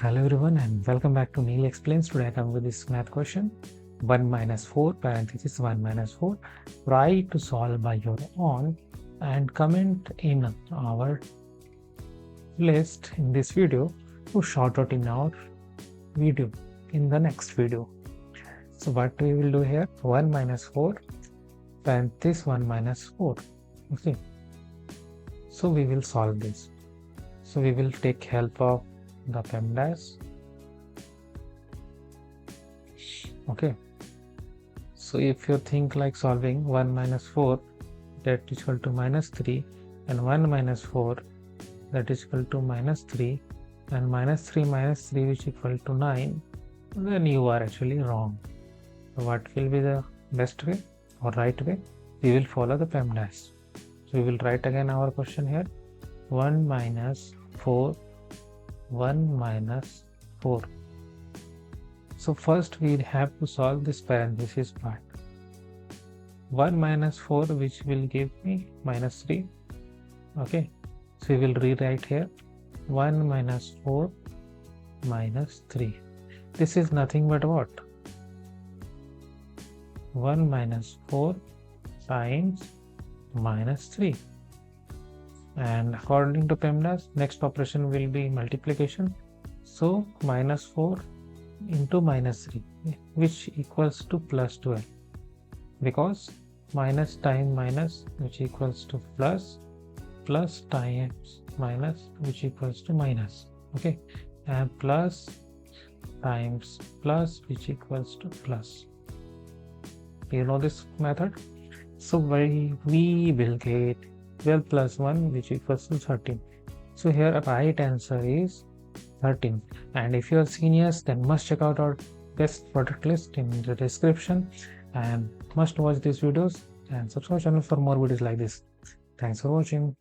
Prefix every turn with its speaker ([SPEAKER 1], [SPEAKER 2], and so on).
[SPEAKER 1] Hello everyone and welcome back to Neil Explains. Today I come with this math question 1 minus 4 parenthesis 1 minus 4. Try to solve by your own and comment in our list in this video to shout out in our video in the next video. So what we will do here, 1 minus 4 parenthesis 1 minus 4. Okay, so we will solve this. So we will take help of the PEMDAS. Okay, so if you think like solving 1 minus 4 that is equal to minus 3 and 1 minus 4 that is equal to minus 3 and minus 3 which is equal to 9, then you are actually wrong. So what will be the best way or right way? We will follow the PEMDAS. So we will write again our question here, 1 minus 4 1 minus 4. So first we have to solve this parenthesis part. 1 minus 4 which will give me minus 3. Okay, so we will rewrite here 1 minus 4 minus 3. This is nothing but what? 1 minus 4 times minus 3. And according to PEMDAS, next operation will be multiplication. So minus 4 into minus 3, which equals to plus 12, because minus times minus, which equals to plus, plus times minus, which equals to minus. Okay, and plus times plus, which equals to plus. You know this method. So we will get 12 plus 1 which equals to 13. So here right answer is 13. And if you are seniors, then must check out our best product list in the description and must watch these videos and subscribe channel for more videos like this. Thanks for watching.